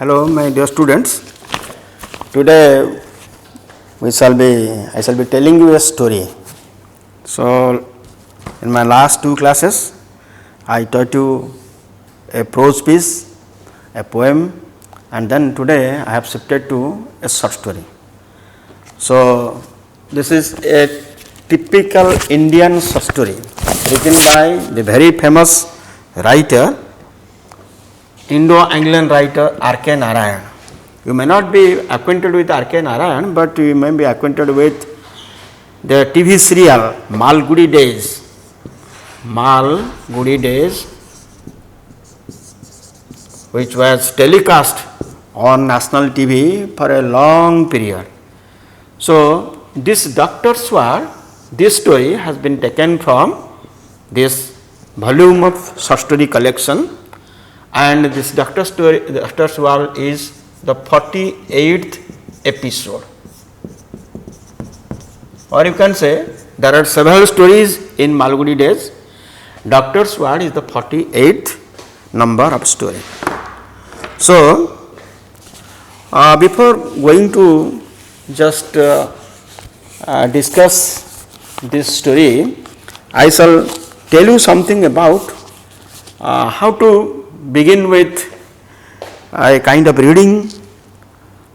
Hello, my dear students. Today I shall be telling you a story. So, in my last two classes, I taught you a prose piece, a poem, and then today I have shifted to a short story. So, this is a typical Indian short story written by the very famous writer, Indo-Anglian writer R.K. Narayan. You may not be acquainted with R.K. Narayan, but you may be acquainted with the TV serial Malgudi Days. Malgudi Days, which was telecast on national TV for a long period. So, this Dr. Sword, this story has been taken from this volume of short story collection, and this Dr. Sword is the 48th episode. Or you can say there are several stories in Malgudi Days. Dr. Sword is the 48th number of story. So, before going to just discuss this story, I shall tell you something about how to begin with a kind of reading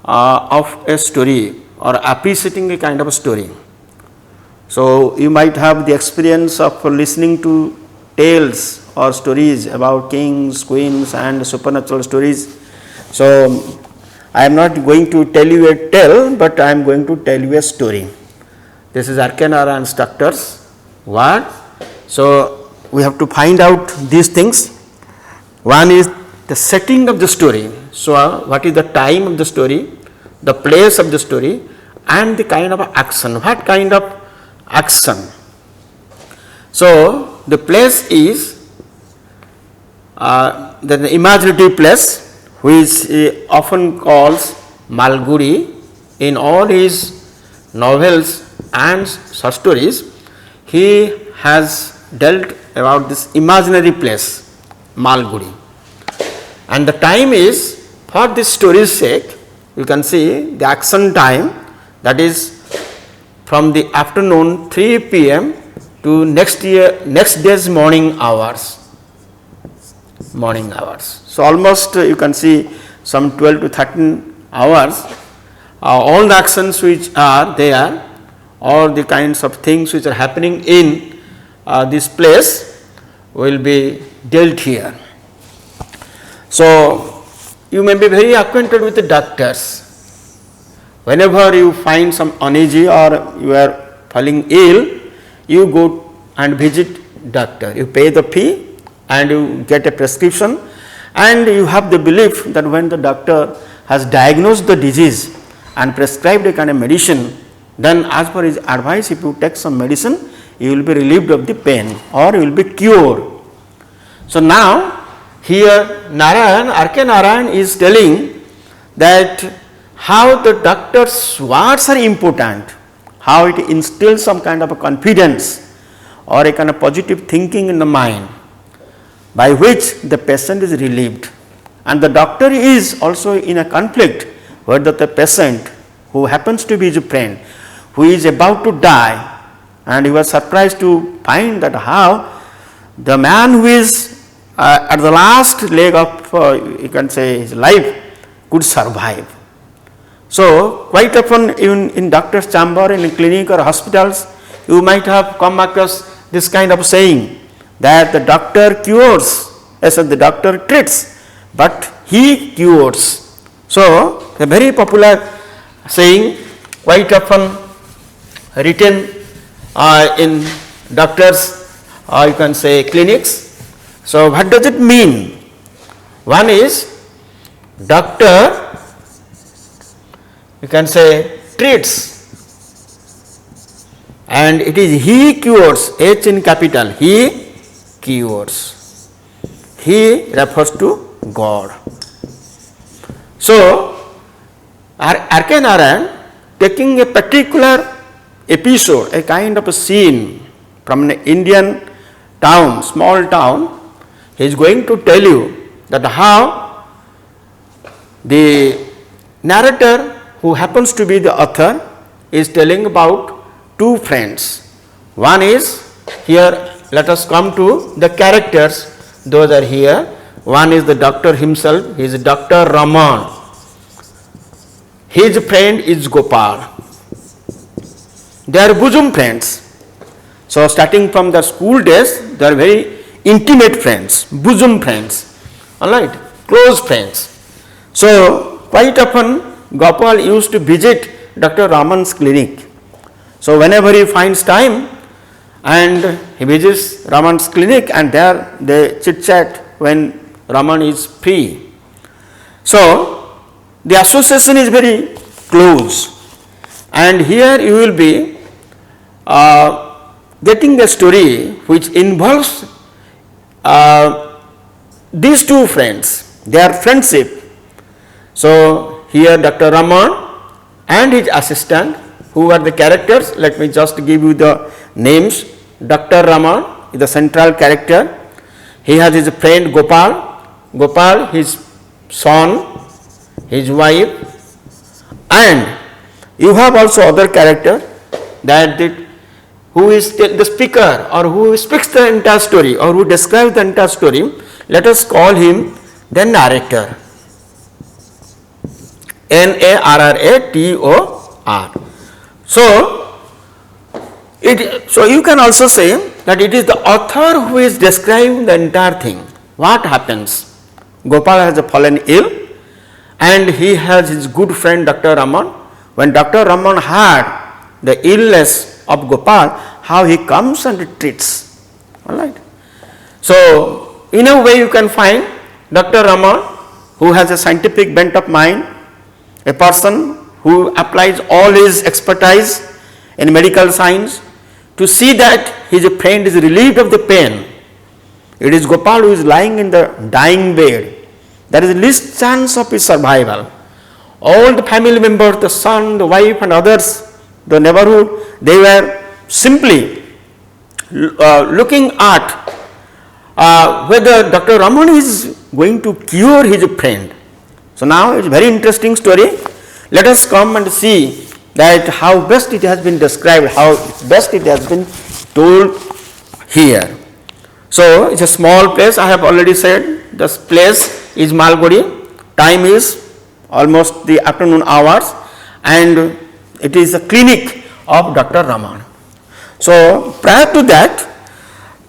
of a story or appreciating a kind of a story. So, you might have the experience of listening to tales or stories about kings, queens and supernatural stories. So, I am not going to tell you a tale, but I am going to tell you a story. This is R.K. Narayan's Dr. Sword. So, we have to find out these things. One is the setting of the story. So, what is the time of the story, the place of the story, and the kind of action. What kind of action? So, the place is the imaginative place, which he often calls Malgudi. In all his novels and short stories, he has dealt about this imaginary place, Malgudi. And the time is, for this story's sake, you can see the action time, that is from the afternoon 3 p.m. to next day's morning hours. So, almost you can see some 12 to 13 hours, all the actions which are there, all the kinds of things which are happening in this place will be dealt here. So, you may be very acquainted with the doctors. Whenever you find some uneasy or you are falling ill, you go and visit doctor. You pay the fee and you get a prescription, and you have the belief that when the doctor has diagnosed the disease and prescribed a kind of medicine, then as per his advice, if you take some medicine, you will be relieved of the pain or you will be cured. So, now here Narayan, R.K. Narayan is telling that how the doctor's swords are important, how it instills some kind of a confidence or a kind of positive thinking in the mind, by which the patient is relieved, and the doctor is also in a conflict whether the patient, who happens to be his friend, who is about to die, and he was surprised to find that how the man who is at the last leg of you can say his life could survive. So, quite often even in doctor's chamber, in a clinic or hospitals, you might have come across this kind of saying that the doctor cures, as the doctor treats, but he cures. So, a very popular saying, quite often written in doctors you can say clinics. So, what does it mean? One is doctor, you can say treats, and it is he cures, H in capital, he cures. He refers to God. So, R.K. Narayan taking a particular episode, a kind of a scene from an Indian town, small town, he is going to tell you that how the narrator, who happens to be the author, is telling about two friends. One is, here let us come to the characters, those are here. One is the doctor himself, he is Dr. Raman. His friend is Gopal. They are bosom friends. So starting from the school days, they are very intimate friends, bosom friends, alright, close friends. So quite often Gopal used to visit Dr. Raman's clinic. So whenever he finds time and he visits Raman's clinic, and there they chit chat when Raman is free. So the association is very close, and here you will be getting a story which involves these two friends, their friendship. So here Dr. Raman and his assistant, who are the characters, let me just give you the names. Dr. Raman is the central character. He has his friend Gopal, his son, his wife, and you have also other character, that who is the speaker, or who speaks the entire story, or who describes the entire story. Let us call him the narrator. Narrator. So you can also say that it is the author who is describing the entire thing. What happens? Gopal has fallen ill, and he has his good friend Dr. Raman. When Dr. Raman heard the illness of Gopal, how he comes and treats. Alright. So in a way you can find Dr. Raman, who has a scientific bent of mind, a person who applies all his expertise in medical science to see that his friend is relieved of the pain. It is Gopal who is lying in the dying bed. There is least chance of his survival. All the family members, the son, the wife and others, the neighborhood, they were simply looking at whether Dr. Raman is going to cure his friend. So now it is a very interesting story. Let us come and see that how best it has been described, how best it has been told here. So it's a small place, I have already said. This place is Malgudi. Time is almost the afternoon hours, and it is a clinic of Dr. Raman. So prior to that,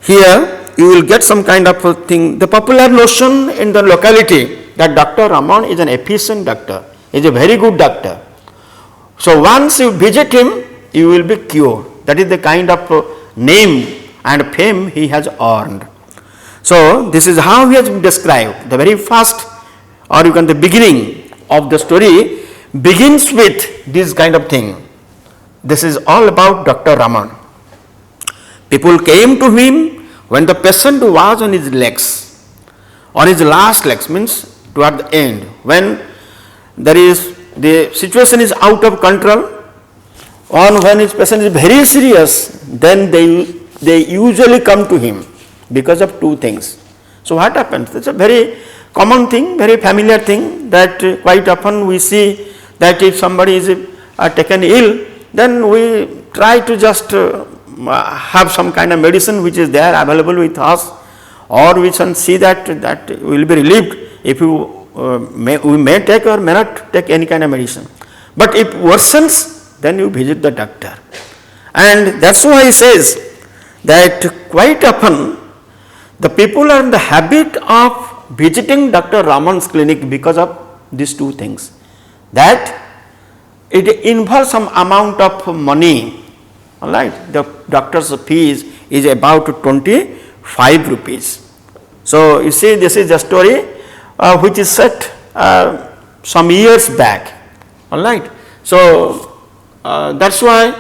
here you will get some kind of a thing, the popular notion in the locality that Dr. Raman is an efficient doctor, is a very good doctor. So once you visit him, you will be cured. That is the kind of name and fame he has earned. So this is how he has been described. The very first, or you can the beginning of the story begins with this kind of thing. This is all about Dr. Raman. People came to him when the patient was on his legs, on his last legs, means toward the end, when the situation is out of control, or when his patient is very serious, then they usually come to him because of two things. So what happens? It's a very common thing, very familiar thing, that quite often we see that if somebody is taken ill, then we try to just have some kind of medicine which is there available with us, or we can see that we will be relieved if we may take or may not take any kind of medicine. But if worsens, then you visit the doctor. And that's why he says that quite often the people are in the habit of visiting Dr. Raman's clinic because of these two things. That it involves some amount of money. Alright, the doctor's fees is about 25 rupees. So you see, this is a story which is set some years back. Alright, so that's why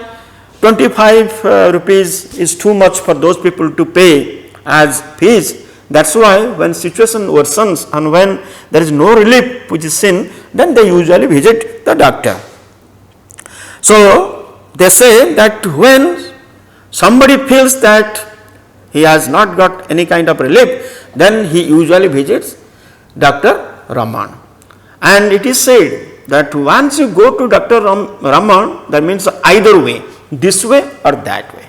25 rupees is too much for those people to pay as fees. That's why when situation worsens and when there is no relief which is seen, then they usually visit the doctor. So they say that when somebody feels that he has not got any kind of relief, then he usually visits Dr. Raman. And it is said that once you go to Dr. Raman, that means either way, this way or that way.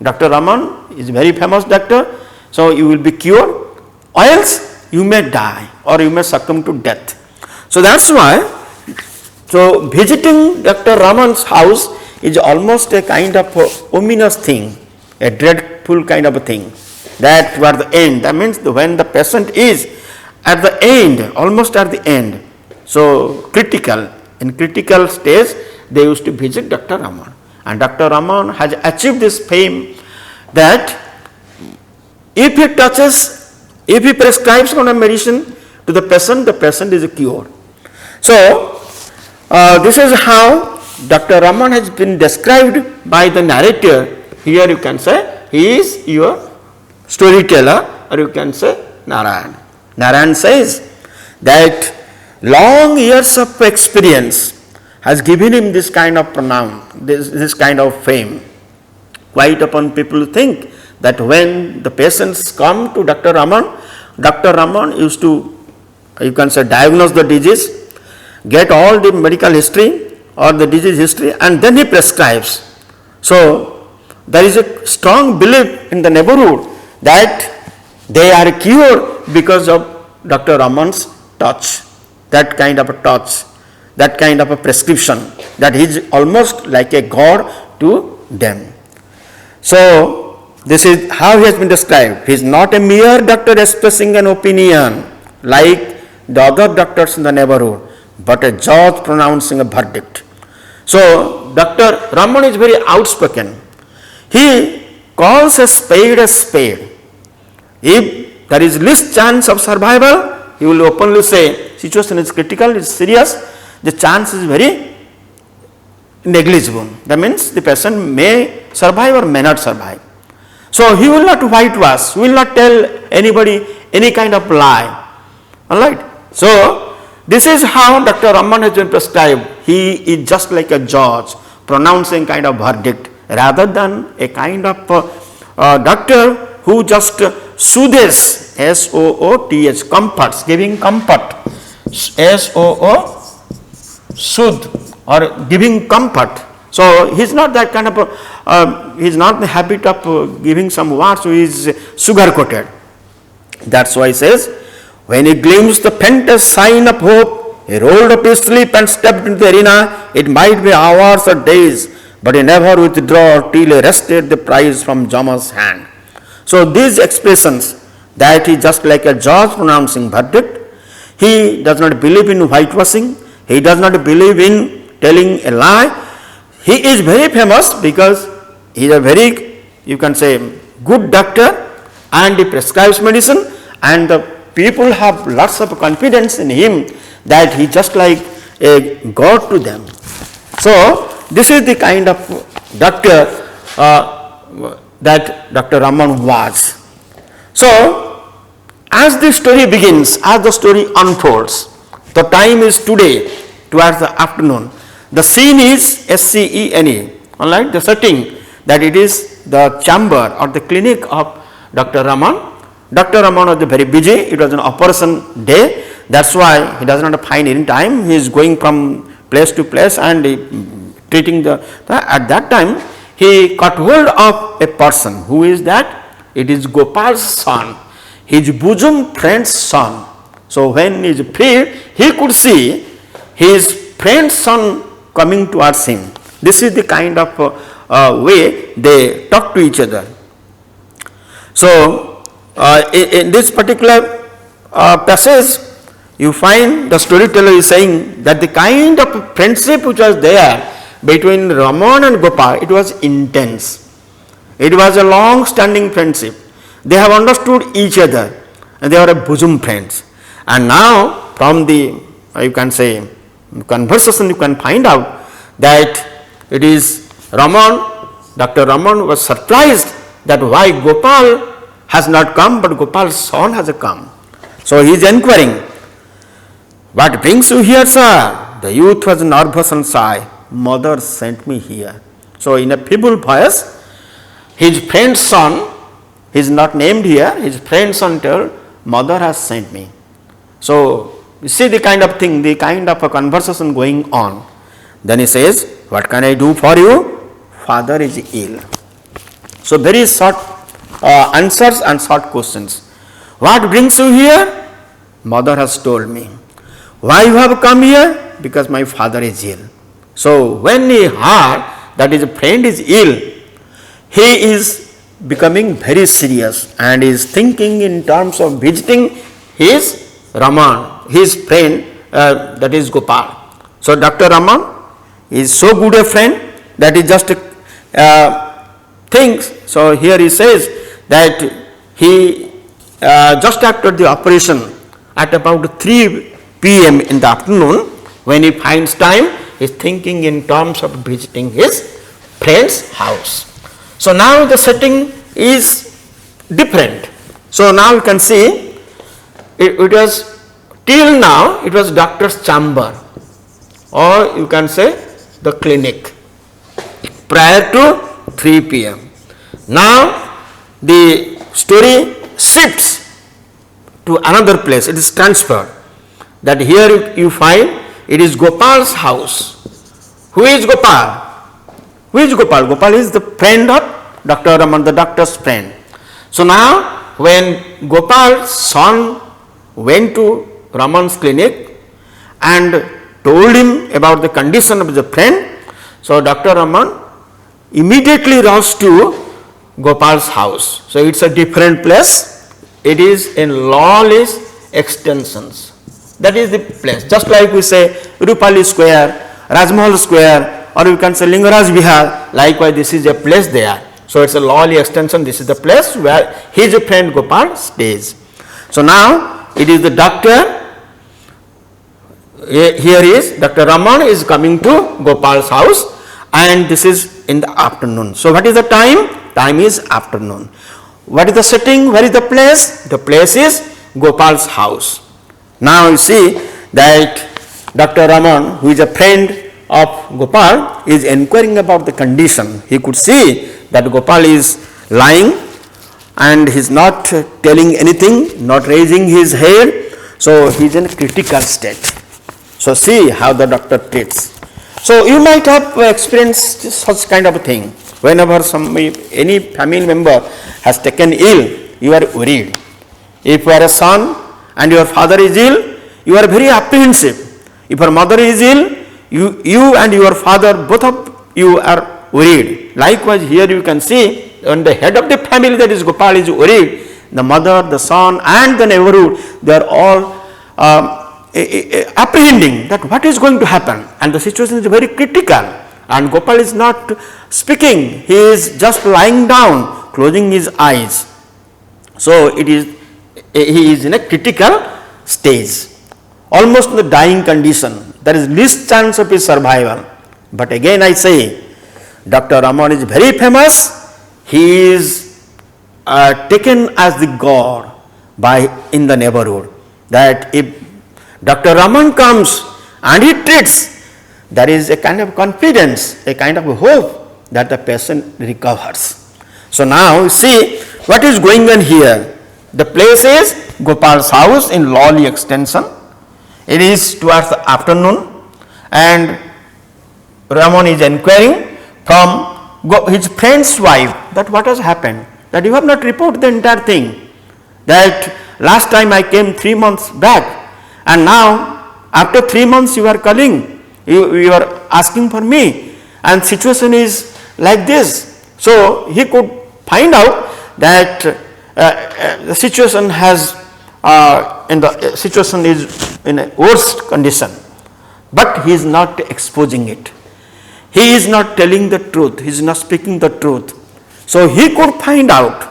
Dr. Raman is a very famous doctor, so you will be cured, or else you may die or you may succumb to death. So that's why, so visiting Dr. Raman's house is almost a kind of ominous thing, a dreadful kind of a thing. That toward the end, that means when the patient is at the end, almost at the end, so critical, in critical stage, they used to visit Dr. Raman. And Dr. Raman has achieved this fame that if he touches, if he prescribes on a medicine to the patient is cured. So, this is how Dr. Raman has been described by the narrator. Here you can say he is your storyteller, or you can say Narayan. Narayan says that long years of experience has given him this kind of renown, this kind of fame. Quite often people think that when the patients come to Dr. Raman used to, you can say, diagnose the disease, get all the medical history or the disease history, and then he prescribes. So there is a strong belief in the neighborhood that they are cured because of Dr. Raman's touch, that kind of a touch, that kind of a prescription, that he is almost like a god to them. So this is how he has been described. He is not a mere doctor expressing an opinion like the other doctors in the neighborhood, but a judge pronouncing a verdict. So Dr. Raman is very outspoken. He calls a spade a spade. If there is least chance of survival, he will openly say, situation is critical, it is serious, the chance is very negligible. That means the patient may survive or may not survive. So he will not whitewash, he will not tell anybody any kind of lie. Alright. So this is how Dr. Raman has been prescribed. He is just like a judge pronouncing kind of verdict, rather than a kind of doctor who just soothes, S-O-O-T-H, comforts, giving comfort, S-O-O, soothe, or giving comfort. So he is not that kind of, he is not the habit of giving some words, so he is sugar coated. That's why he says, when he glimpsed the faintest sign of hope, he rolled up his sleep and stepped into the arena. It might be hours or days, but he never withdrew till he wrested the prize from Jama's hand. So these expressions, that he just like a judge pronouncing verdict, he does not believe in whitewashing, he does not believe in telling a lie. He is very famous because he is a very, you can say, good doctor, and he prescribes medicine, and the people have lots of confidence in him that he just like a god to them. So this is the kind of doctor that Dr. Raman was. So as the story begins, as the story unfolds, the time is today towards the afternoon. The scene is SCENE, alright, the setting, that it is the chamber or the clinic of Dr. Raman. Dr. Raman was very busy, it was an operation day, that's why he does not find any time, he is going from place to place and treating at that time he caught hold of a person. Who is that? It is Gopal's son, his bosom friend's son. So when he is freed, he could see his friend's son coming towards him. This is the kind of way they talk to each other. So in this particular passage, you find the storyteller is saying that the kind of friendship which was there between Raman and Gopal, it was intense. It was a long-standing friendship. They have understood each other and they are a bosom friends. And now from the, you can say, conversation you can find out that it is Raman, Dr. Raman was surprised that why Gopal has not come, but Gopal's son has come. So he is inquiring, what brings you here, sir? The youth was nervous and shy. Mother sent me here. So in a feeble voice, his friend's son, he is not named here, his friend's son told, mother has sent me. So you see the kind of thing, the kind of a conversation going on. Then he says, what can I do for you? Father is ill. So very short answers and short questions. What brings you here? Mother has told me. Why you have come here? Because my father is ill. So when he heard that his friend is ill, he is becoming very serious and is thinking in terms of visiting his Raman, his friend, that is Gopal. So Dr. Raman is so good a friend that he just thinks. So here he says that he just after the operation at about 3 p.m. in the afternoon, when he finds time, he is thinking in terms of visiting his friend's house. So now the setting is different. So now you can see it was till now it was doctor's chamber, or you can say the clinic prior to 3 p.m. Now the story shifts to another place, it is transferred. That here you find it is Gopal's house. Who is Gopal? Who is Gopal? Gopal is the friend of Dr. Raman, the doctor's friend. So now when Gopal's son went to Raman's clinic and told him about the condition of the friend, so Dr. Raman immediately rushed to Gopal's house. So it's a different place. It is in Lawless extensions. That is the place. Just like we say Rupali Square, Rajmahal Square, or you can say Lingaraj Vihar. Likewise, this is a place there. So it's a Lawley extension. This is the place where his friend Gopal stays. So now it is the doctor. Here is Dr. Raman is coming to Gopal's house, and this is in the afternoon. So what is the time? Time is afternoon. What is the setting? Where is the place? The place is Gopal's house. Now you see that Dr. Raman, who is a friend of Gopal, is inquiring about the condition. He could see that Gopal is lying and he is not telling anything, not raising his head. So he is in a critical state. So see how the doctor treats. So you might have experienced such kind of a thing. Whenever any family member has taken ill, you are worried. If you are a son and your father is ill, you are very apprehensive. If your mother is ill, you and your father, both of you are worried. Likewise, here you can see when the head of the family, that is Gopal, is worried, the mother, the son and the neighborhood, they are all apprehending that what is going to happen, and the situation is very critical, and Gopal is not speaking, he is just lying down, closing his eyes. So he is in a critical stage, almost in the dying condition. There is least chance of his survival. But again I say, Dr. Raman is very famous. He is taken as the god in the neighborhood. That if Dr. Raman comes and he treats, there is a kind of confidence, a kind of hope that the patient recovers. So now you see what is going on here. The place is Gopal's house in Lawley extension. It is towards the afternoon, and Raman is inquiring from his friend's wife that what has happened, that you have not reported the entire thing, that last time I came 3 months back and now after 3 months you are calling, you are asking for me, and situation is like this. So he could find out that the situation is in a worst condition, but he is not exposing it. He is not telling the truth. He is not speaking the truth. So he could find out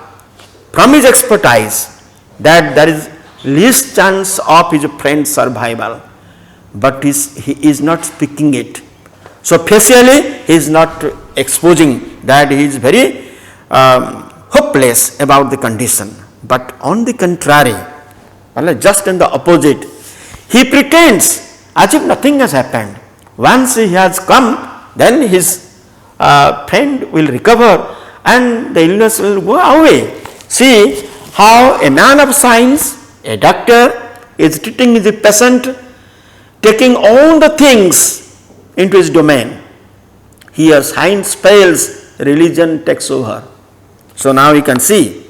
from his expertise that there is least chance of his friend's survival, but he is not speaking it. So facially he is not exposing that he is very hopeless about the condition. But on the contrary, just in the opposite, he pretends as if nothing has happened. Once he has come, then his friend will recover and the illness will go away. See how a man of science, a doctor, is treating the patient, taking all the things into his domain. Here science fails, religion takes over. So now you can see,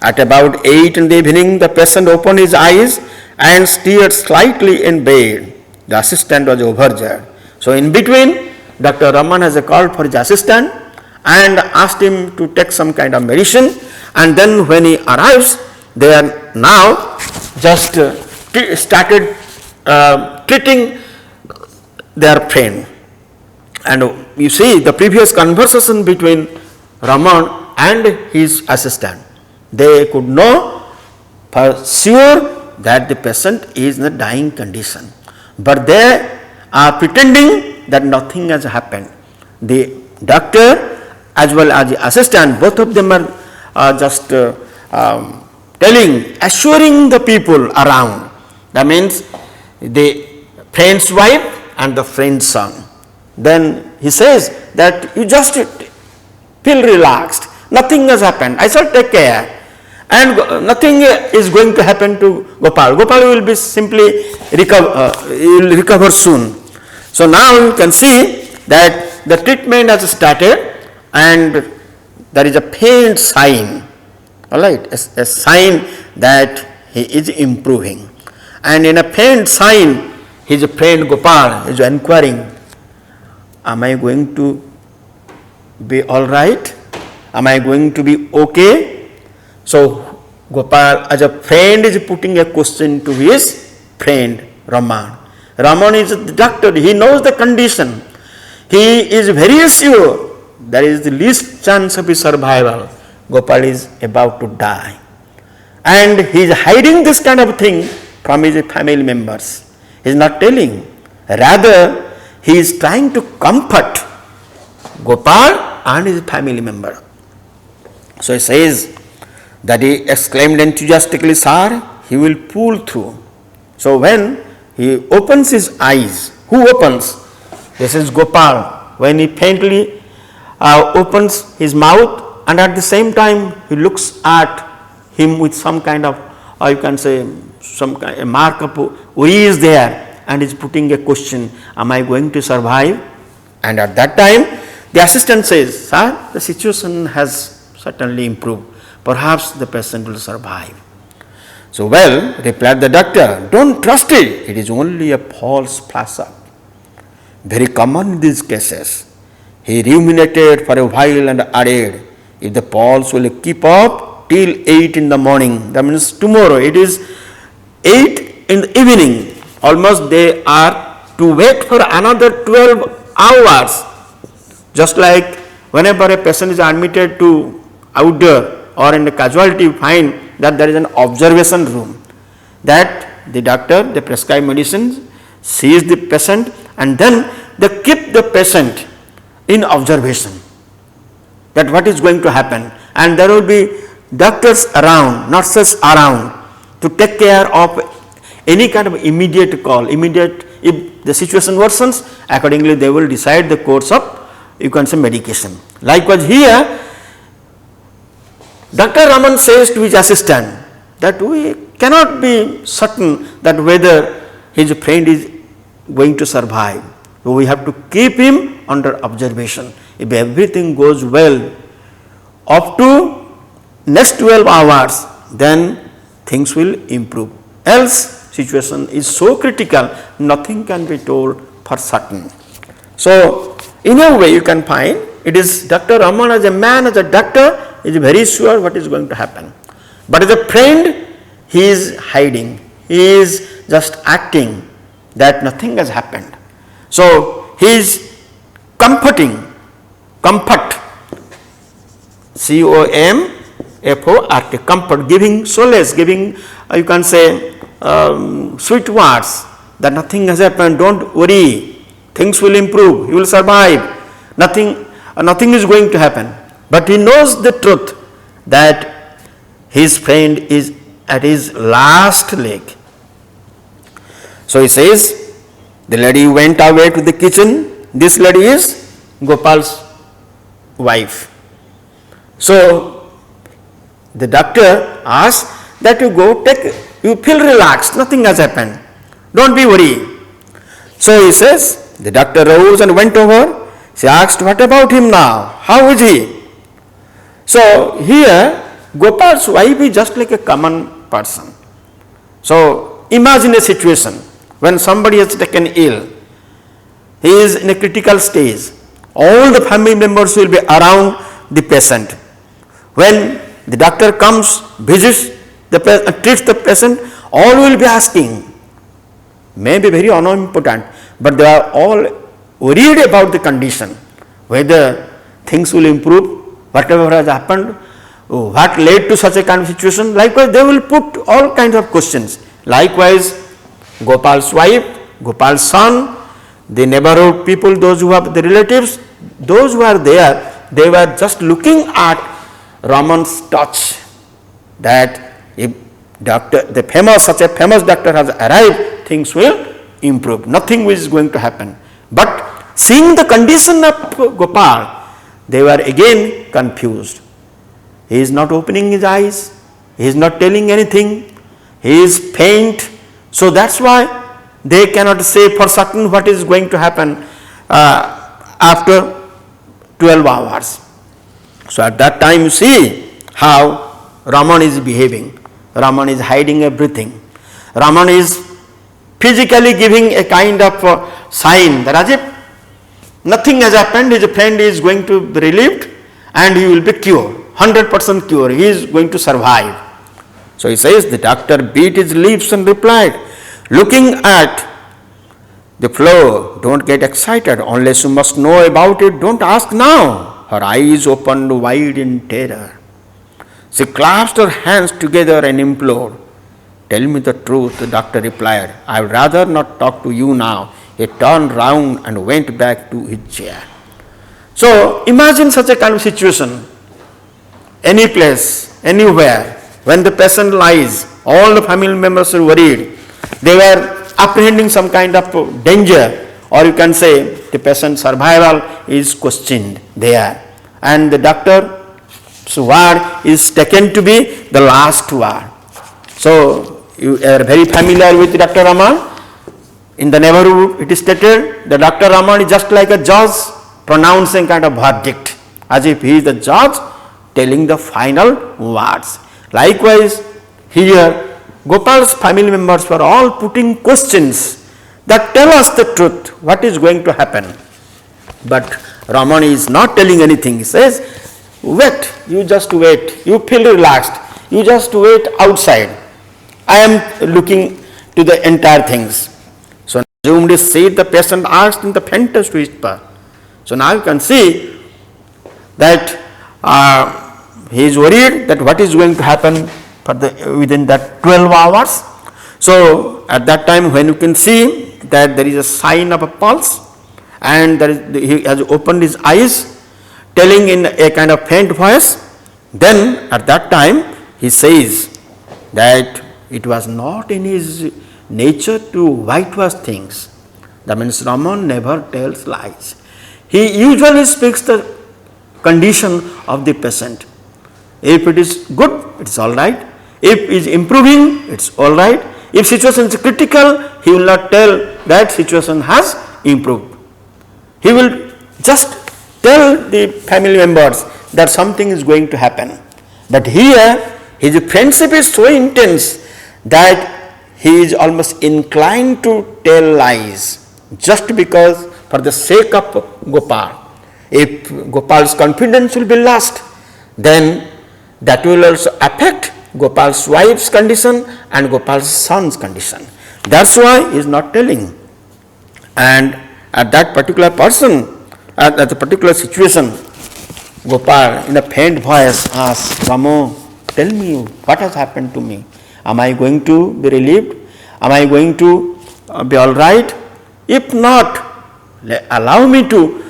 at about 8 in the evening, the patient opened his eyes and stirred slightly in bed. The assistant was overjoyed. So in between, Dr. Raman has called for his assistant and asked him to take some kind of medicine, and then when he arrives, they are now just started treating their friend. And you see the previous conversation between Raman and his assistant. They could know for sure that the patient is in a dying condition, but they are pretending that nothing has happened. The doctor as well as the assistant, both of them are just assuring the people around. That means the friend's wife and the friend's son. Then he says that you just feel relaxed, nothing has happened, I shall take care, and nothing is going to happen to Gopal. Gopal will be simply recover soon. So now you can see that the treatment has started and there is a faint sign, all right, a sign that he is improving. And in a faint sign, his friend Gopal is inquiring, am I going to be all right? Am I going to be okay? So Gopal as a friend is putting a question to his friend Raman. Raman is the doctor, he knows the condition. He is very sure there is the least chance of his survival. Gopal is about to die. And he is hiding this kind of thing from his family members. He is not telling. Rather, he is trying to comfort Gopal and his family member. So he says that he exclaimed enthusiastically, "Sir, he will pull through." So when he opens his eyes, who opens? This is Gopal. When he faintly opens his mouth, and at the same time he looks at him with some kind of, or you can say, some kind of mark of worry is there, and is putting a question, am I going to survive? And at that time the assistant says, "Sir, the situation has certainly improved. Perhaps the patient will survive." "So well," replied the doctor, "don't trust it. It is only a false flash-up. Very common in these cases." He ruminated for a while and added, "If the pulse will keep up till 8 in the morning, that means tomorrow, it is 8 in the evening, almost they are to wait for another 12 hours. Just like whenever a patient is admitted to outdoor or in the casualty, you find that there is an observation room, that the doctor, they prescribe medicines, sees the patient, and then they keep the patient in observation, that what is going to happen, and there will be doctors around, nurses around to take care of any kind of immediate call, if the situation worsens, accordingly they will decide the course of, you can say, medication. Likewise here, Dr. Raman says to his assistant that we cannot be certain that whether his friend is going to survive. So we have to keep him under observation. If everything goes well up to next 12 hours, then things will improve. Else situation is so critical, nothing can be told for certain. So in a way you can find it is Dr. Raman as a man, as a doctor, is very sure what is going to happen. But as a friend, he is hiding. He is just acting that nothing has happened. So he is comforting, comfort, C-O-M-F-O-R-T, comfort, giving solace, giving, you can say, sweet words, that nothing has happened, don't worry, things will improve, you will survive, nothing is going to happen. But he knows the truth that his friend is at his last leg. So he says, the lady went away to the kitchen. This lady is Gopal's wife. So the doctor asked that you You feel relaxed, nothing has happened. Don't be worried. So he says, the doctor rose and went over. She asked, what about him now? How is he? So here, Gopal's wife is just like a common person. So imagine a situation when somebody has taken ill. He is in a critical stage. All the family members will be around the patient. When the doctor comes, visits the patient, treats the patient, all will be asking. May be very unimportant, but they are all worried about the condition, whether things will improve, whatever has happened, what led to such a kind of situation. Likewise, they will put all kinds of questions. Likewise, Gopal's wife, Gopal's son, the neighborhood people, those who have the relatives, those who are there, they were just looking at Raman's touch, that if such a famous doctor has arrived, things will improve. Nothing is going to happen. But seeing the condition of Gopal, they were again confused. He is not opening his eyes. He is not telling anything. He is faint. So that's why they cannot say for certain what is going to happen after 12 hours. So at that time you see how Raman is behaving. Raman is hiding everything. Raman is physically giving a kind of sign that as if nothing has happened, his friend is going to be relieved and he will be cured, 100% cure, he is going to survive. So he says, the doctor beat his lips and replied, looking at the floor, don't get excited, unless you must know about it, don't ask now. Her eyes opened wide in terror. She clasped her hands together and implored. Tell me the truth, the doctor replied. I would rather not talk to you now. He turned round and went back to his chair. So imagine such a kind of situation. Any place, anywhere, when the patient lies, all the family members are worried. They were apprehending some kind of danger, or you can say the patient's survival is questioned there. And the doctor's word is taken to be the last word. So you are very familiar with Dr. Raman. In the neighborhood it is stated that Dr. Raman is just like a judge pronouncing kind of verdict, as if he is the judge telling the final words. Likewise here Gopal's family members were all putting questions that tell us the truth, what is going to happen. But Raman is not telling anything. He says, wait, you just wait, you feel relaxed, you just wait outside. I am looking to the entire things. So assumed his seat, the patient asked in the faintest whisper. So now you can see that he is worried that what is going to happen within that 12 hours. So at that time, when you can see that there is a sign of a pulse, and he has opened his eyes, telling in a kind of faint voice, then at that time he says that it was not in his nature to whitewash things. That means Raman never tells lies. He usually speaks the condition of the patient. If it is good, it is all right. If it is improving, it is all right. If situation is critical, he will not tell that situation has improved. He will just tell the family members that something is going to happen. But here, his friendship is so intense that he is almost inclined to tell lies just because for the sake of Gopal. If Gopal's confidence will be lost, then that will also affect Gopal's wife's condition and Gopal's son's condition. That's why he is not telling. And at that particular at the particular situation, Gopal in a faint voice asks, Ramu, tell me what has happened to me. Am I going to be relieved? Am I going to be all right? If not, allow me to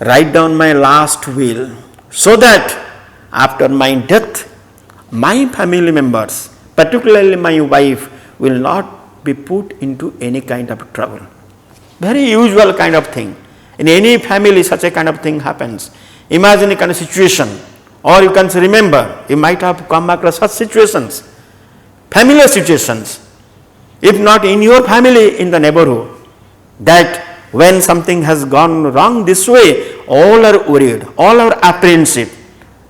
write down my last will, so that after my death, my family members, particularly my wife, will not be put into any kind of trouble. Very usual kind of thing. In any family, such a kind of thing happens. Imagine a kind of situation, or you can remember, you might have come across such situations. familiar situations, if not in your family, in the neighborhood, that when something has gone wrong this way, all are worried, all are apprehensive.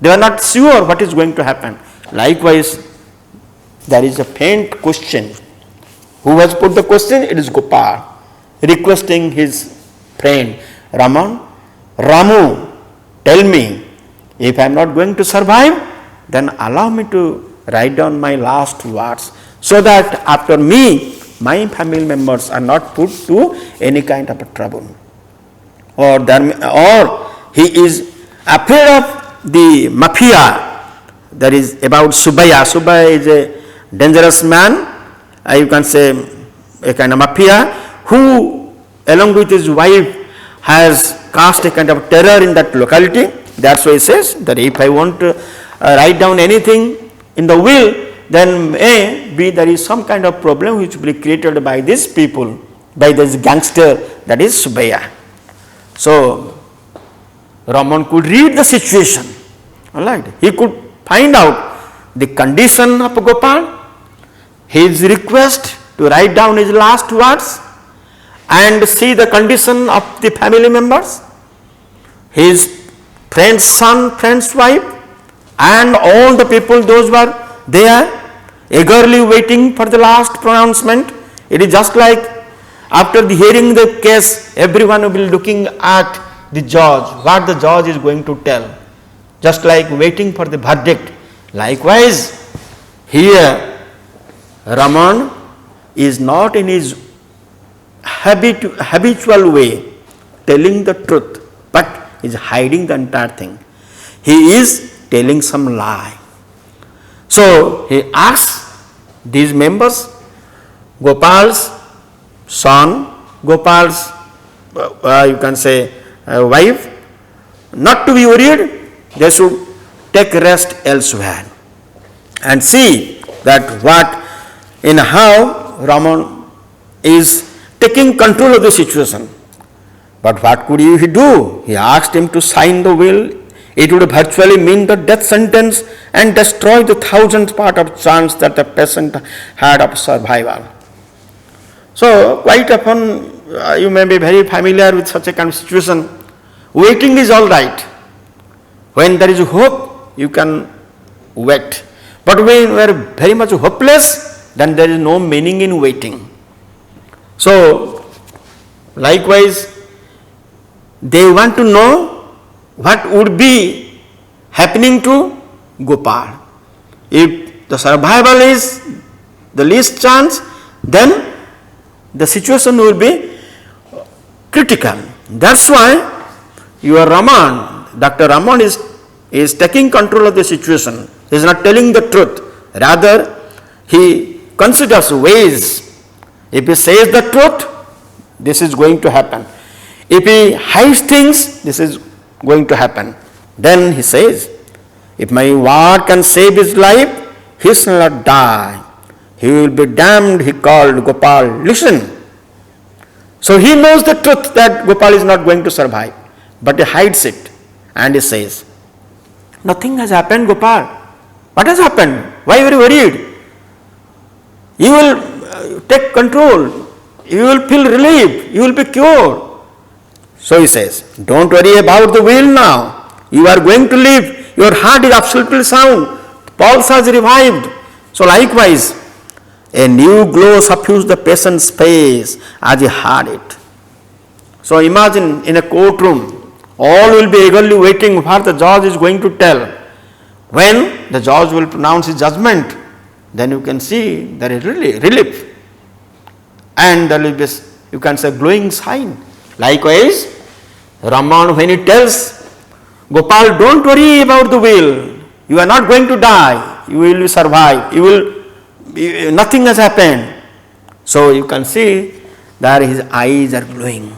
They are not sure what is going to happen. Likewise, there is a faint question. Who has put the question? It is Gopal, requesting his friend, Ramu, tell me, if I am not going to survive, then allow me to write down my last words, so that after me, my family members are not put to any kind of a trouble. Or he is afraid of the mafia, that is about Subaya. Subaya is a dangerous man, you can say a kind of mafia, who along with his wife has cast a kind of terror in that locality. That's why he says that if I want to write down anything in the will, then maybe there is some kind of problem which will be created by these people, by this gangster, that is Subaya. So Raman could read the situation, all right. He could find out the condition of Gopal, his request to write down his last words, and see the condition of the family members, his friend's son, friend's wife, and all the people, those were there eagerly waiting for the last pronouncement. It is just like after the hearing the case, everyone will be looking at the judge, what the judge is going to tell, just like waiting for the verdict. Likewise, here Raman is not in his habitual way telling the truth, but is hiding the entire thing. He is telling some lie. So he asks these members, Gopal's son, Gopal's you can say wife, not to be worried, they should take rest elsewhere and see that what in how Raman is taking control of the situation. But what could he do? He asked him to sign the will. It would virtually mean the death sentence and destroy the 1,000th part of chance that the patient had of survival. So quite often you may be very familiar with such a kind of situation. Waiting is all right. When there is hope, you can wait. But when you are very much hopeless, then there is no meaning in waiting. So likewise, they want to know what would be happening to Gopal. If the survival is the least chance, then the situation will be critical. That's why your Raman, Dr. Raman is taking control of the situation. He is not telling the truth. Rather, he considers ways. If he says the truth, this is going to happen. If he hides things, this is going to happen. Then he says, if my word can save his life, he shall not die. He will be damned, he called Gopal. Listen. So he knows the truth that Gopal is not going to survive, but he hides it. And he says, nothing has happened, Gopal. What has happened? Why are you worried? You will take control. You will feel relief. You will be cured. So he says, don't worry about the will now. You are going to live. Your heart is absolutely sound. Pulse has revived. So likewise, a new glow suffused the patient's face as he heard it. So imagine in a courtroom, all will be eagerly waiting what the judge is going to tell. When the judge will pronounce his judgment, then you can see there is really relief. And there will be, you can say, glowing sign. Likewise, Raman, when he tells Gopal, don't worry about the will. You are not going to die. You will survive. Nothing has happened. So you can see that his eyes are glowing.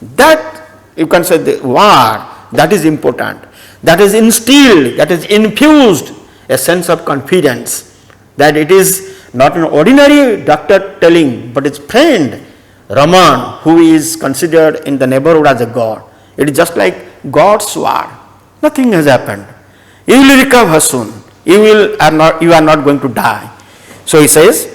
That, you can say, the word, that is important. That is instilled, that is infused a sense of confidence. That it is not an ordinary doctor telling, but his friend, Raman, who is considered in the neighborhood as a god. It is just like God's word. Nothing has happened. You will recover soon. You are not going to die. So he says,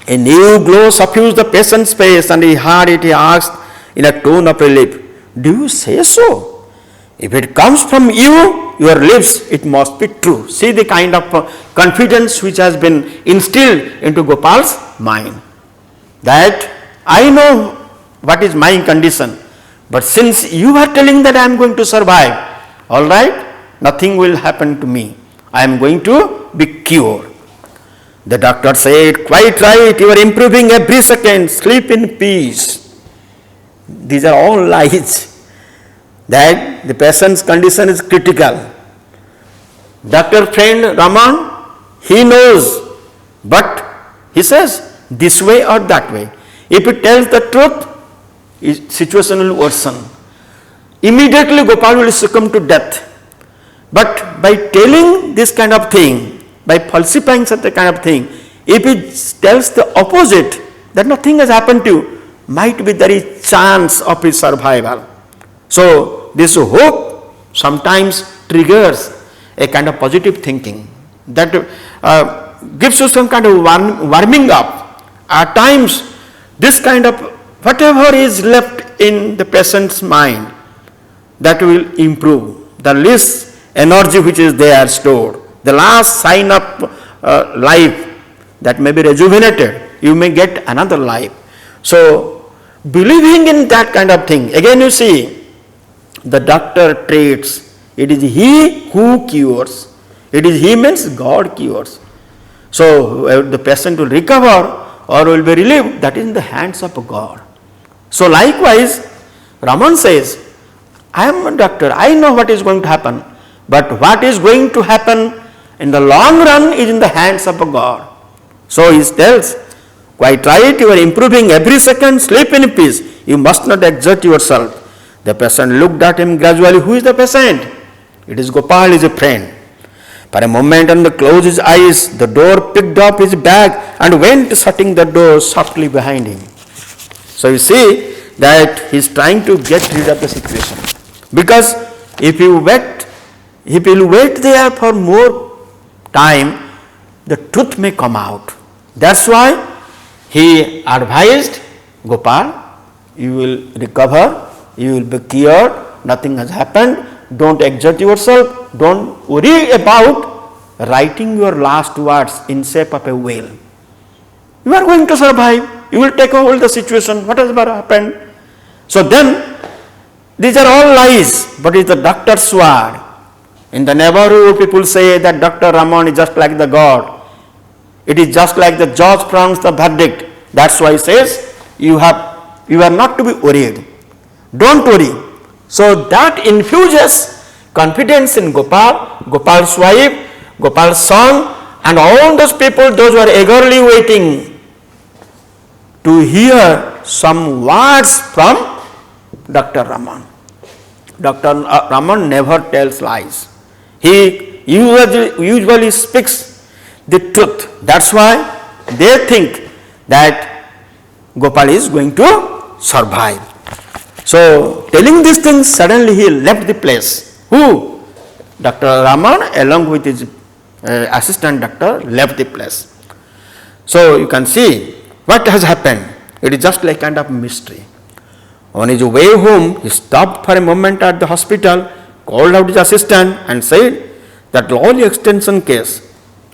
a new glow suffused the patient's face, and he heard it. He asked in a tone of relief, "Do you say so? If it comes from you, your lips, it must be true." See the kind of confidence which has been instilled into Gopal's mind. That I know what is my condition, but since you are telling that I am going to survive, all right, nothing will happen to me. I am going to be cured. The doctor said, "Quite right, you are improving every second. Sleep in peace." These are all lies. That the patient's condition is critical. Doctor friend Raman, he knows, but he says this way or that way. If he tells the truth, his situation will worsen. Immediately Gopal will succumb to death. But by telling this kind of thing, by falsifying such a kind of thing, if he tells the opposite, that nothing has happened to you, might be there is chance of his survival. So this hope sometimes triggers a kind of positive thinking that gives you some kind of warming up. At times, this kind of whatever is left in the patient's mind, that will improve. The least energy which is there stored, the last sign of life that may be rejuvenated, you may get another life. So believing in that kind of thing, again you see, the doctor treats, it is he who cures. It is he means God cures. So the patient will recover or will be relieved, that is in the hands of God. So likewise, Raman says, I am a doctor, I know what is going to happen, but what is going to happen in the long run is in the hands of God. So he tells, quite right, you are improving every second, sleep in peace, you must not exert yourself. The patient looked at him gradually. Who is the patient? It is Gopal, his friend. For a moment, and closed his eyes, the door picked up his bag and went shutting the door softly behind him. So you see that he is trying to get rid of the situation. Because if you will wait there for more time, the truth may come out. That's why he advised Gopal, you will recover, you will be cured, nothing has happened, don't exert yourself, don't worry about writing your last words in shape of a will. You are going to survive, you will take hold of the situation, what has happened. So then, these are all lies, but it is the doctor's word. In the neighborhood, people say that Dr. Raman is just like the God. It is just like the judge pronounced the verdict. That's why he says, you are not to be worried. Don't worry. So that infuses confidence in Gopal, Gopal's wife, Gopal's son, and all those people, those who are eagerly waiting to hear some words from Dr. Raman. Dr. Raman never tells lies. He usually speaks the truth. That's why they think that Gopal is going to survive. So telling these things, suddenly he left the place. Who? Dr. Raman along with his assistant doctor left the place. So you can see what has happened. It is just like kind of mystery. On his way home, he stopped for a moment at the hospital, called out his assistant and said that Lawley extension case.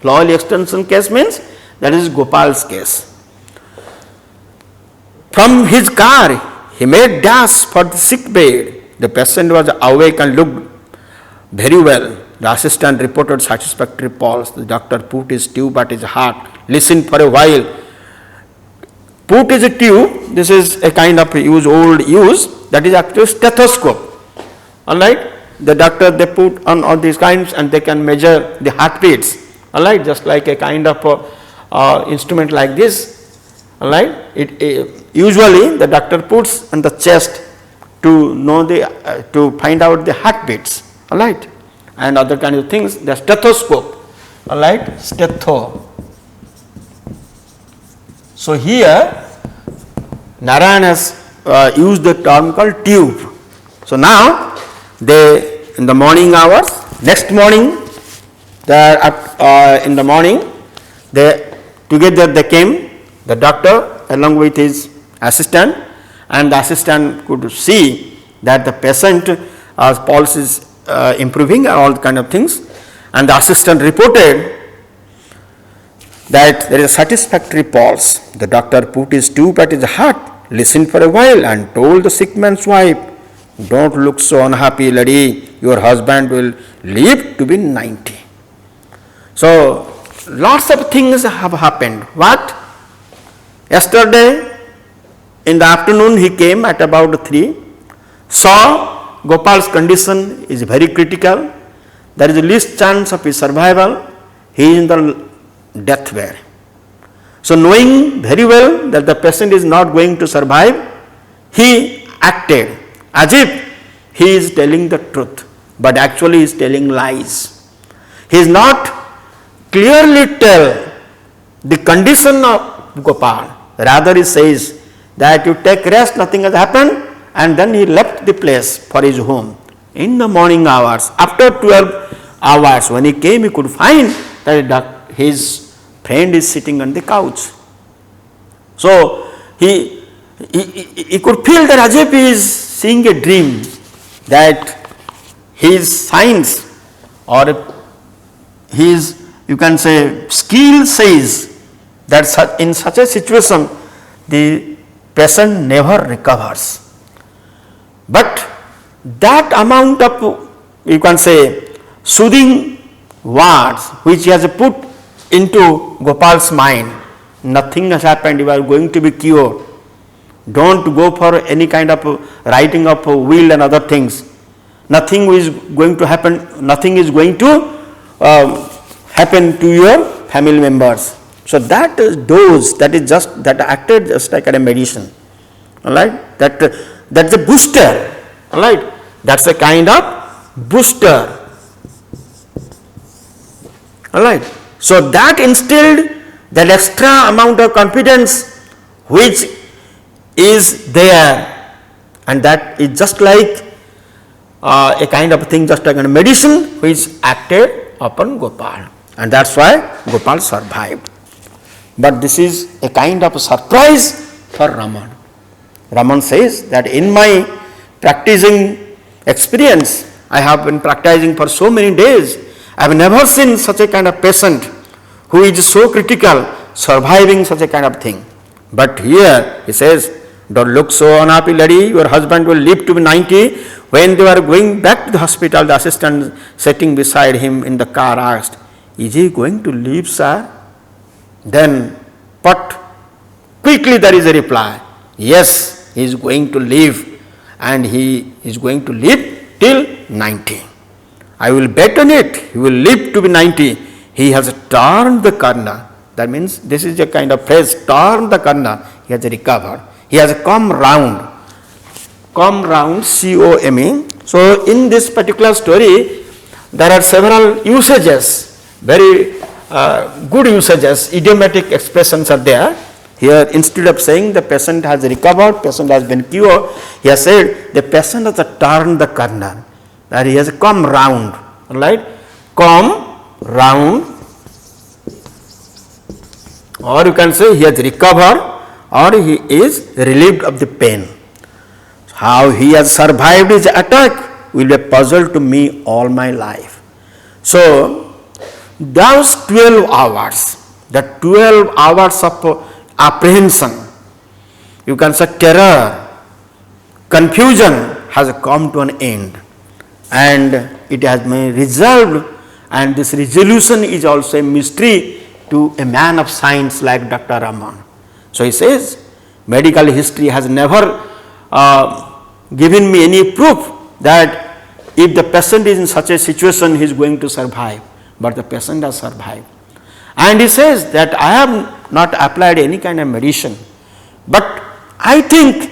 Lawley extension case means that is Gopal's case. From his car, he made dash for the sick bed. The patient was awake and looked very well. The assistant reported satisfactory pulse. The doctor put his tube at his heart, listened for a while. Put his tube, this is a kind of old use, that is actually stethoscope. Alright? The doctor, they put on all these kinds and they can measure the heartbeats. Alright? Just like a kind of instrument like this. Alright? Usually the doctor puts on the chest to know to find out the heartbeats. Alright? And other kind of things, the stethoscope. Alright? Stetho. So here Narayan has used the term called tube. So now they, in the morning hours, next morning, in the morning, they Together they came, the doctor along with his assistant, and the assistant could see that the patient pulse is improving and all kind of things, and the assistant reported that there is a satisfactory pulse. The doctor put his tube at his heart, listened for a while, and told the sick man's wife, "Don't look so unhappy, lady. Your husband will live to be 90." So lots of things have happened. What? Yesterday in the afternoon he came at about 3, saw Gopal's condition is very critical. There is the least chance of his survival. He is in the death bed. So knowing very well that the patient is not going to survive, he acted as if he is telling the truth, but actually he is telling lies. He is not clearly tell the condition of Gopal. Rather he says that you take rest, nothing has happened, and then he left the place for his home. In the morning hours, after 12 hours, when he came, he could find that his friend is sitting on the couch. So he could feel that as if he is seeing a dream, that his science or his, you can say, skill says that in such a situation the patient never recovers. But that amount of, you can say, soothing words which he has put into Gopal's mind, nothing has happened, you are going to be cured. Don't go for any kind of writing of a will and other things. Nothing is going to happen, nothing is going to happen to your family members. So that dose, that is just, that acted just like a medicine. Alright? That's a booster. Alright? That's a kind of booster. Alright? So that instilled that extra amount of confidence which is there, and that is just like a kind of thing, just like a medicine which acted upon Gopal, and that's why Gopal survived. But this is a kind of a surprise for Raman. Raman says that in my practicing experience, I have been practicing for so many days, I have never seen such a kind of patient who is so critical, surviving such a kind of thing. But here he says, don't look so unhappy, lady, your husband will live to be 90. When they were going back to the hospital, the assistant sitting beside him in the car asked, is he going to live, sir? Then, but quickly there is a reply, yes, he is going to live, and he is going to live till 90. I will bet on it, he will live to be 90. He has turned the corner. That means this is a kind of phrase, turn the corner. He has recovered. He has come round. Come round, C-O-M-E. So in this particular story, there are several usages, very good usages, idiomatic expressions are there. Here, instead of saying the patient has recovered, patient has been cured, he has said the patient has turned the corner, that he has come round, right? Come round, or you can say he has recovered, or he is relieved of the pain. How he has survived his attack will be a puzzle to me all my life. So, those 12 hours, the 12 hours of apprehension, you can say terror, confusion has come to an end, and it has been resolved, and this resolution is also a mystery to a man of science like Dr. Raman. So he says, medical history has never given me any proof that if the patient is in such a situation, he is going to survive, but the patient has survived. And he says that I have not applied any kind of medicine, but I think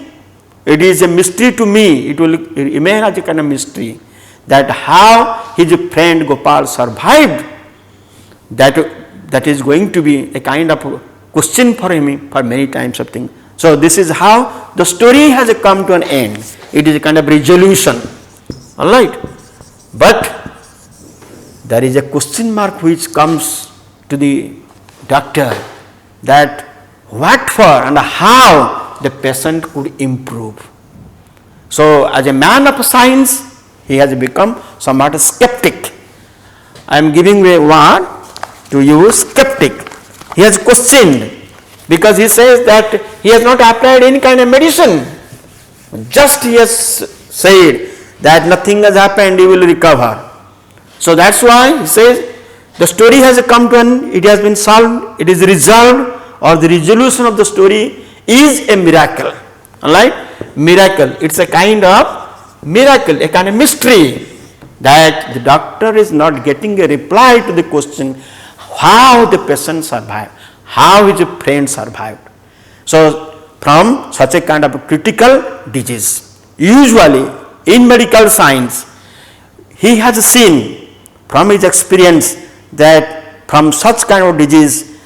it is a mystery to me, it will remain as a kind of mystery, that how his friend Gopal survived, that is going to be a kind of question for him for many times of things. So this is how the story has come to an end. It is a kind of resolution, all right. But there is a question mark which comes to the doctor, that what for and how the patient could improve. So as a man of science, he has become somewhat skeptic. I am giving a word to you, skeptic. He has questioned, because he says that he has not applied any kind of medicine. Just he has said that nothing has happened, he will recover. So that's why he says the story has come to an, it has been solved, it is resolved, or the resolution of the story is a miracle. Alright? Miracle. It's a kind of miracle, a kind of mystery, that the doctor is not getting a reply to the question how the patient survived, how his friend survived. So from such a kind of critical disease, usually in medical science, he has seen from his experience that from such kind of disease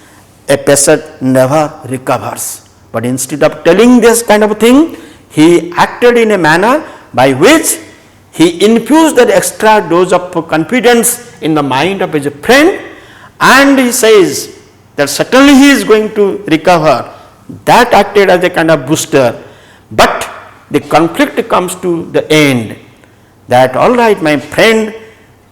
a patient never recovers. But instead of telling this kind of thing, he acted in a manner by which he infused that extra dose of confidence in the mind of his friend, and he says that certainly he is going to recover. That acted as a kind of booster. But the conflict comes to the end, that all right, my friend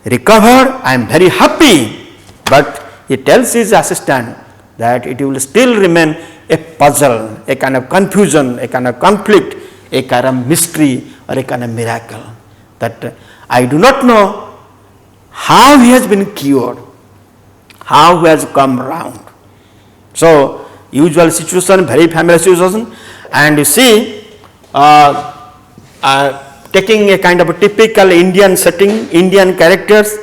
recovered, I am very happy, but he tells his assistant that it will still remain a puzzle, a kind of confusion, a kind of conflict, a kind of mystery, or a kind of miracle, that I do not know how he has been cured, how he has come around. So usual situation, very familiar situation, and you see taking a kind of a typical Indian setting, Indian characters,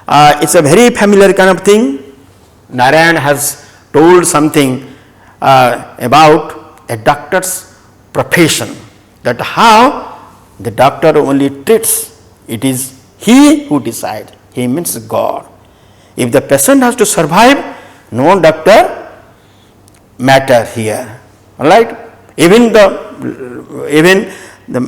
it's a very familiar kind of thing. Narayan has told something about a doctor's profession, that how the doctor only treats, it is he who decides, he means God. If the patient has to survive, no doctor matter here, alright. Even the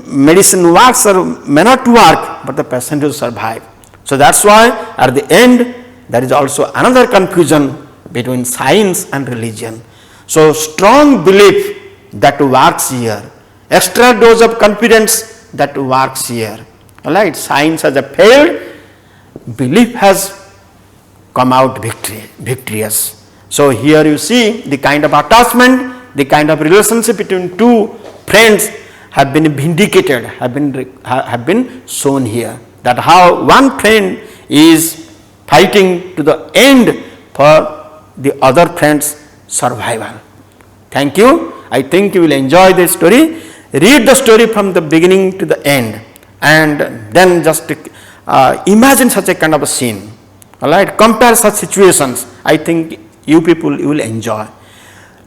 medicine works or may not work, but the patient will survive. So that's why at the end there is also another confusion between science and religion. So strong belief that works here, extra dose of confidence that works here. Alright, science has failed, belief has come out victorious. So here you see the kind of attachment, the kind of relationship between two friends have been vindicated, have been shown here. That how one friend is fighting to the end for the other friend's survival. Thank you. I think you will enjoy this story. Read the story from the beginning to the end, and then just imagine such a kind of a scene. Alright, compare such situations. I think you people, you will enjoy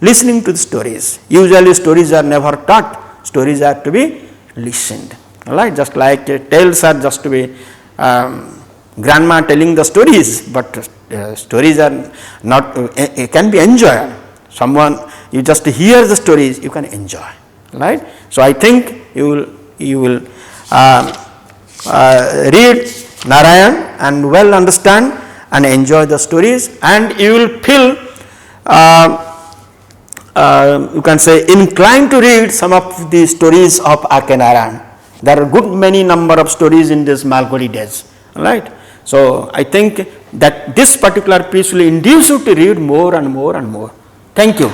listening to the stories. Usually stories are never taught, stories are to be listened. Alright, just like tales are just to be grandma telling the stories, but stories are not, can be enjoyed. Someone, you just hear the stories, you can enjoy. Right? So I think you will read Narayan and well understand and enjoy the stories, and you will feel you can say inclined to read some of the stories of R.K. Narayan. There are good many number of stories in this Malgudi days. Right? So I think that this particular piece will induce you to read more and more and more. Thank you.